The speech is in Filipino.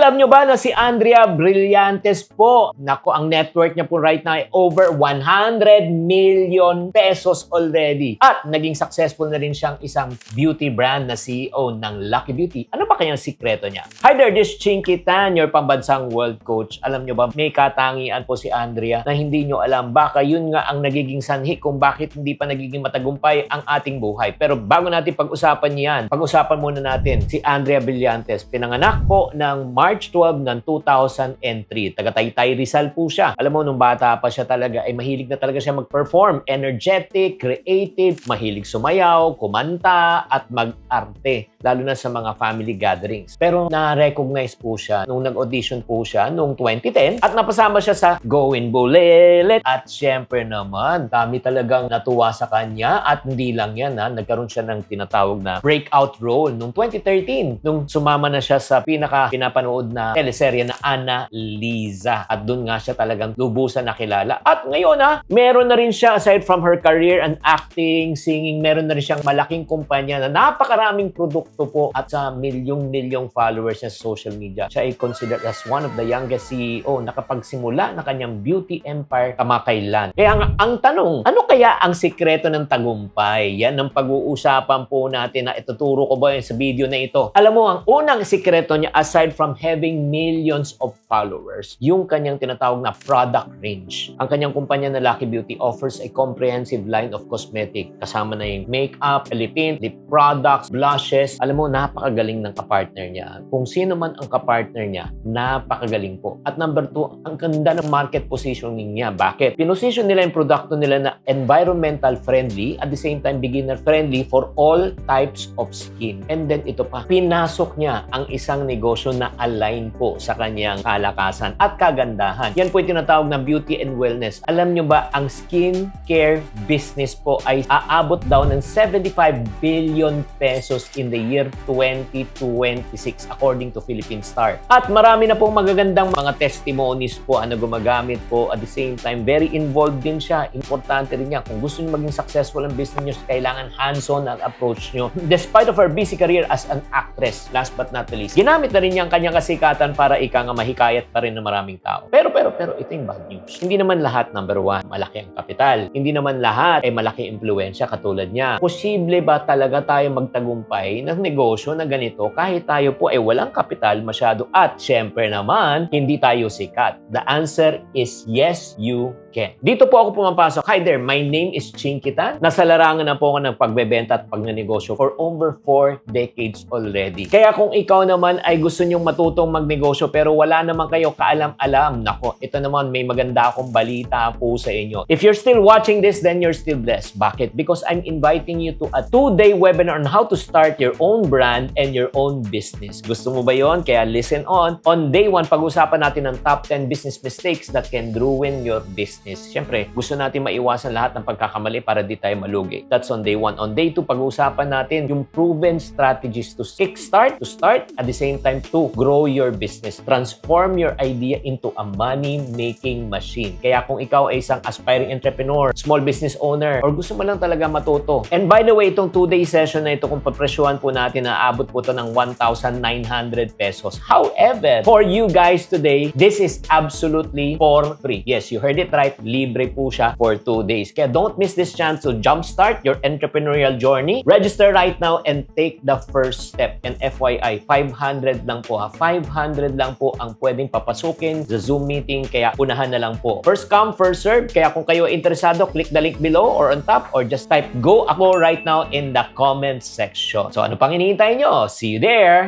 Alam nyo ba na si Andrea Brillantes po, naku, ang net worth niya po right now ay over 100 million pesos already. At naging successful na rin siyang isang beauty brand na CEO ng Lucky Beauty. Ano ba kayang sikreto niya? Hi there, this is Chinky Tan, your pambansang world coach. Alam nyo ba, may katangian po si Andrea na hindi nyo alam. Baka yun nga ang nagiging sanhi kung bakit hindi pa nagiging matagumpay ang ating buhay. Pero bago natin pag-usapan yan, pag-usapan muna natin si Andrea Brillantes. Pinanganak po ng March 12 ng 2003. Taga-Taytay Rizal po siya. Alam mo, nung bata pa siya talaga, ay mahilig na talaga siya mag-perform. Energetic, creative, mahilig sumayaw, kumanta, at mag-arte. Lalo na sa mga family gatherings. Pero na-recognize po siya nung nag-audition po siya noong 2010 at napasama siya sa Gawin Bulilit. At syempre naman, dami talagang natuwa sa kanya at hindi lang yan, nagkaroon siya ng tinatawag na breakout role noong 2013 nung sumama na siya sa pinapanood na teleserye na Ana Liza. At doon nga siya talagang lubusan nakilala. At ngayon meron na rin siya, aside from her career and acting, singing, meron na rin siyang malaking kumpanya na napakaraming produkto po at sa milyong followers niya sa social media. Siya ay considered as one of the youngest CEO na nakapagsimula na kanyang beauty empire kamakailan. Kaya ang tanong, ano kaya ang sikreto ng tagumpay? Yan ang pag-uusapan po natin na ituturo ko ba sa video na ito. Alam mo, ang unang sikreto niya, aside from having millions of followers, yung kanyang tinatawag na product range. Ang kanyang kumpanya na Lucky Beauty offers a comprehensive line of cosmetic. Kasama na yung makeup, lip products, blushes. Alam mo, napakagaling ng kapartner niya. Kung sino man ang kapartner niya, napakagaling po. At number 2, ang ganda ng market positioning niya. Bakit? Pinosisyon nila yung produkto nila na environmental friendly, at the same time beginner friendly for all types of skin. And then ito pa, pinasok niya ang isang negosyo na align po sa kanyang kalakasan at kagandahan. Yan po yung tinatawag na beauty and wellness. Alam nyo ba, ang skin care business po ay aabot daw ng 75 billion pesos in the year 2026 according to Philippine Star. At marami na pong magagandang mga testimonies po na gumagamit po. At the same time, very involved din siya. Importante rin niya. Kung gusto niyo maging successful ang business niyo, kailangan hands-on ang approach niyo. Despite of her busy career as an actress, last but not least, ginamit na rin niya ang kanyang kasikatan para mahikayat pa rin ng maraming tao. Pero ito yung bad news. Hindi naman lahat, number 1, malaki ang kapital. Hindi naman lahat ay malaki impluwensya katulad niya. Posible ba talaga tayo magtagumpay ng negosyo na ganito kahit tayo po ay walang kapital masyado at syempre naman, hindi tayo sikat? The answer is yes, you can. Dito po ako pumapasok. Hi there, my name is Chinky Tan. Nasa larangan na po ako ng pagbebenta at pagnenegosyo for over 4 decades already. Kaya kung ikaw naman ay gusto nyong matutong magnegosyo pero wala naman kayo kaalam-alam, nako, ito naman may maganda akong balita po sa inyo. If you're still watching this, then you're still blessed. Bakit? Because I'm inviting you to a 2-day webinar on how to start your own brand and your own business. Gusto mo ba yon? Kaya listen on. On day 1, pag-usapan natin ang top 10 business mistakes that can ruin your business. Siyempre, gusto natin maiwasan lahat ng pagkakamali para di tayo malugi. That's on day 1. On day 2, pag-usapan natin yung proven strategies to kickstart, to start, at the same time to grow your business. Transform your idea into a money-making machine. Kaya kung ikaw ay isang aspiring entrepreneur, small business owner, or gusto mo lang talaga matuto. And by the way, itong 2-day session na ito, kung papresyuhan po natin, na abot po ito ng 1,900 pesos. However, for you guys today, this is absolutely for free. Yes, you heard it right. Libre po siya for 2 days. Kaya don't miss this chance to jumpstart your entrepreneurial journey. Register right now and take the first step. And FYI, 500 lang po 500 lang po ang pwedeng papasukin sa Zoom meeting. Kaya unahan na lang po. First come, first serve. Kaya kung kayo interesado, click the link below or on top or just type go ako right now in the comment section. So ano pang hinihintay nyo? See you there!